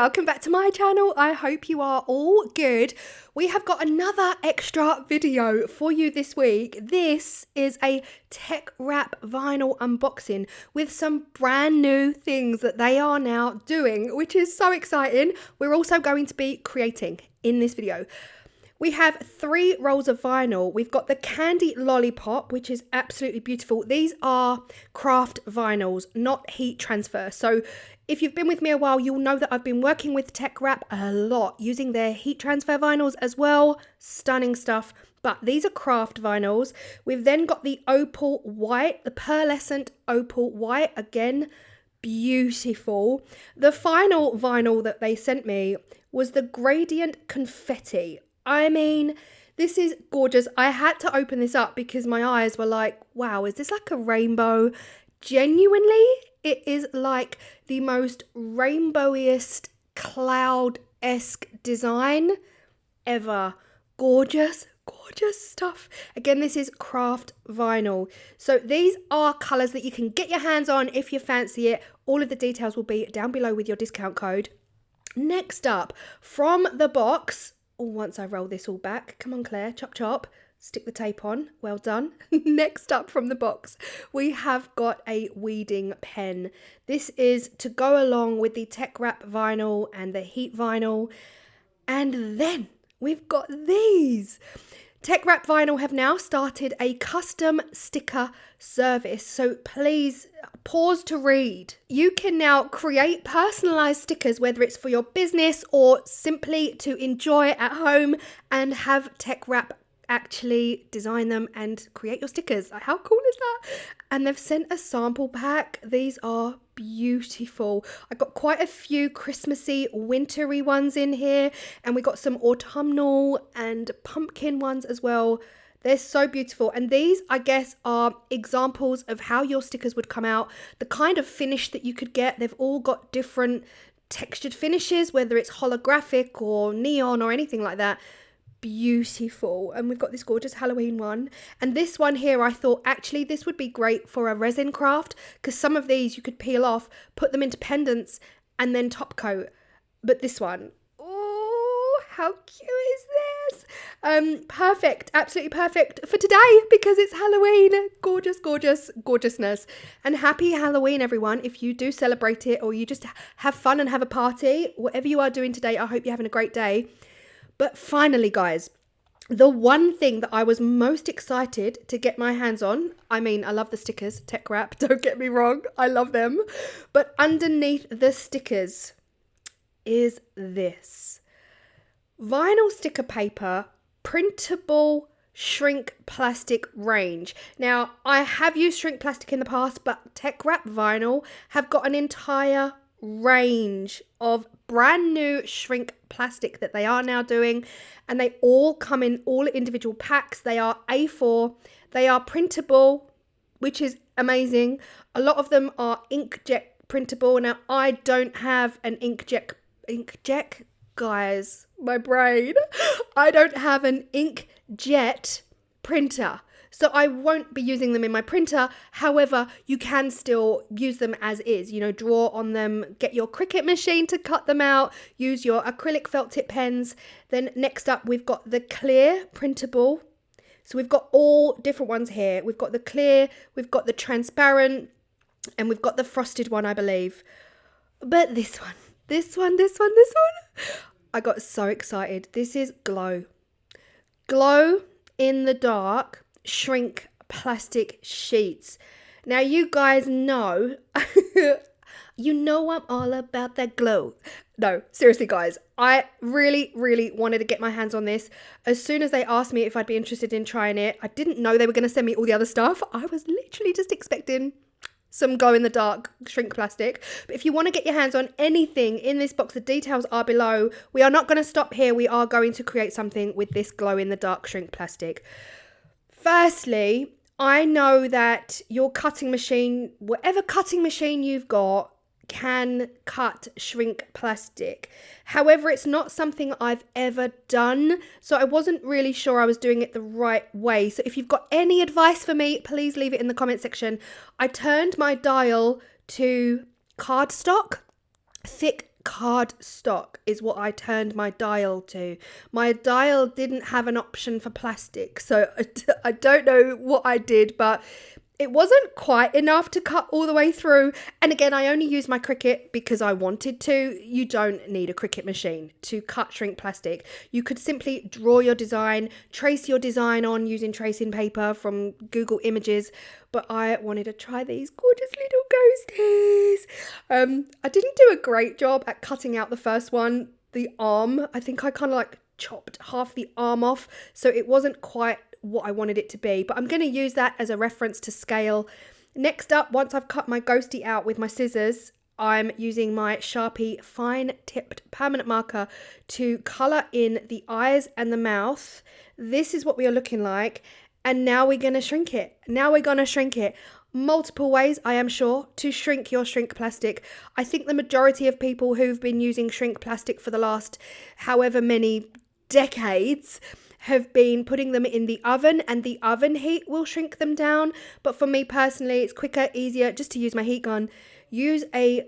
welcome back to my channel. I hope you are all good. We have got another extra video for you this week. This is a Teckwrap vinyl unboxing with some brand new things that they are now doing, which is so exciting. We're also going to be creating in this video. We have 3 rolls of vinyl. We've got the candy lollipop, which is absolutely beautiful. These are craft vinyls, not heat transfer. So if you've been with me a while, you'll know that I've been working with Teckwrap a lot, using their heat transfer vinyls as well. Stunning stuff. But these are craft vinyls. We've then got the opal white, the pearlescent opal white. Again, beautiful. The final vinyl that they sent me was the gradient confetti. I mean, this is gorgeous. I had to open this up because my eyes were like, wow, is this like a rainbow? Genuinely, it is like the most rainbowiest cloud-esque design ever. Gorgeous, gorgeous stuff. Again, this is craft vinyl. So these are colours that you can get your hands on if you fancy it. All of the details will be down below with your discount code. Next up, from the box, once I roll this all back, come on Claire, chop chop, stick the tape on, well done. Next up from the box, we have got a weeding pen. This is to go along with the Teckwrap vinyl and the heat vinyl. And then we've got these. Teckwrap vinyl have now started a custom sticker service, so please pause to read. You can now create personalized stickers, whether it's for your business or simply to enjoy at home, and have Teckwrap actually design them and create your stickers. How cool is that? And they've sent a sample pack. These are beautiful. I got quite a few Christmassy, wintry ones in here, and we got some autumnal and pumpkin ones as well. They're so beautiful, and these, I guess, are examples of how your stickers would come out, the kind of finish that you could get. They've all got different textured finishes, whether it's holographic or neon or anything like that. Beautiful. And we've got this gorgeous Halloween one, and this one here, I thought actually this would be great for a resin craft, because some of these you could peel off, put them into pendants and then top coat. But this one, oh, how cute is this? Perfect, absolutely perfect for today because it's Halloween. Gorgeous, gorgeous, gorgeousness. And happy Halloween, everyone. If you do celebrate it, or you just have fun and have a party, whatever you are doing today, I hope you're having a great day. But finally, guys, the one thing that I was most excited to get my hands on, I mean, I love the stickers, Teckwrap, don't get me wrong, I love them. But underneath the stickers is this. Vinyl sticker paper, printable shrink plastic range. Now, I have used shrink plastic in the past, but Teckwrap vinyl have got an entire range of brand new shrink plastic that they are now doing, and they all come in all individual packs. They are A4, they are printable, which is amazing. A lot of them are inkjet printable. Now, I don't have an inkjet, guys, my brain. I don't have an inkjet printer, so I won't be using them in my printer. However, you can still use them as is, you know, draw on them, get your Cricut machine to cut them out, use your acrylic felt tip pens. Then next up, we've got the clear printable. So we've got all different ones here. We've got the clear, we've got the transparent, and we've got the frosted one, I believe. But this one, I got so excited. This is glow in the dark shrink plastic sheets. Now, you guys know, you know I'm all about that glow. No, seriously, guys, I really, really wanted to get my hands on this. As soon as they asked me if I'd be interested in trying it, I didn't know they were going to send me all the other stuff. I was literally just expecting some glow-in-the-dark shrink plastic. But if you want to get your hands on anything in this box, the details are below. We are not going to stop here. We are going to create something with this glow-in-the-dark shrink plastic. Firstly, I know that your cutting machine, whatever cutting machine you've got, can cut shrink plastic. However, it's not something I've ever done, so I wasn't really sure I was doing it the right way. So if you've got any advice for me, please leave it in the comment section. I turned my dial to cardstock, thick cardstock is what I turned my dial to. My dial didn't have an option for plastic, so I don't know what I did, but it wasn't quite enough to cut all the way through. And again, I only used my Cricut because I wanted to. You don't need a Cricut machine to cut shrink plastic. You could simply draw your design, trace your design on using tracing paper from Google Images. But I wanted to try these gorgeous little ghosties. I didn't do a great job at cutting out the first one, the arm. I think I kind of like chopped half the arm off, so it wasn't quite what I wanted it to be, but I'm going to use that as a reference to scale. Next up, once I've cut my ghosty out with my scissors, I'm using my Sharpie fine tipped permanent marker to colour in the eyes and the mouth. This is what we are looking like, and now we're going to shrink it. Multiple ways, I am sure, to shrink your shrink plastic. I think the majority of people who've been using shrink plastic for the last however many decades have been putting them in the oven, and the oven heat will shrink them down. But for me personally, it's quicker, easier just to use my heat gun. Use a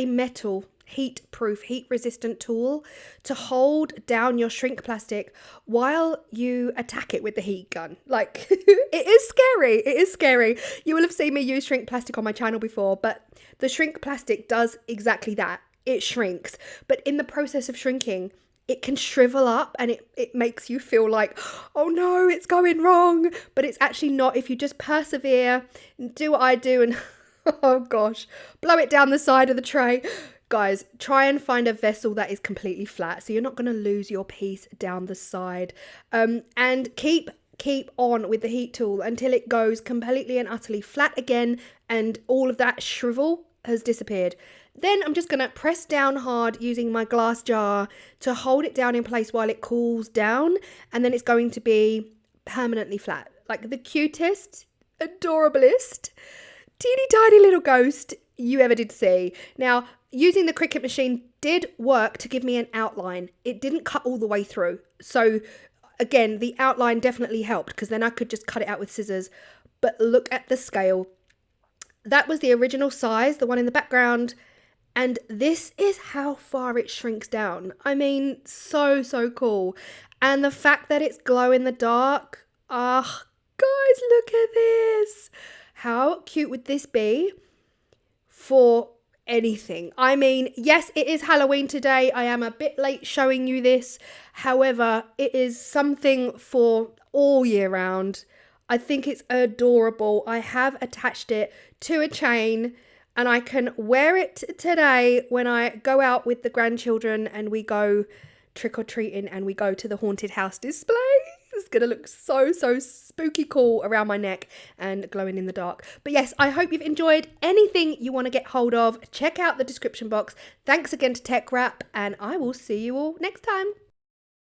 metal heat-proof, heat-resistant tool to hold down your shrink plastic while you attack it with the heat gun. Like, it is scary. You will have seen me use shrink plastic on my channel before, but the shrink plastic does exactly that. It shrinks. But in the process of shrinking, it can shrivel up, and it makes you feel like, oh no, it's going wrong. But it's actually not if you just persevere and do what I do and, oh gosh, blow it down the side of the tray. Guys, try and find a vessel that is completely flat so you're not going to lose your piece down the side. And keep on with the heat tool until it goes completely and utterly flat again and all of that shrivel has disappeared. Then I'm just going to press down hard using my glass jar to hold it down in place while it cools down. And then it's going to be permanently flat. Like the cutest, adorablest, teeny tiny little ghost you ever did see. Now, using the Cricut machine did work to give me an outline. It didn't cut all the way through. So again, the outline definitely helped because then I could just cut it out with scissors. But look at the scale. That was the original size, the one in the background. And this is how far it shrinks down. I mean, so cool. And the fact that it's glow in the dark. Ah, guys, look at this. How cute would this be for anything? I mean, yes, it is Halloween today. I am a bit late showing you this. However, it is something for all year round. I think it's adorable. I have attached it to a chain, and I can wear it today when I go out with the grandchildren and we go trick-or-treating and we go to the haunted house display. It's going to look so spooky cool around my neck and glowing in the dark. But yes, I hope you've enjoyed. Anything you want to get hold of, check out the description box. Thanks again to Teckwrap, and I will see you all next time.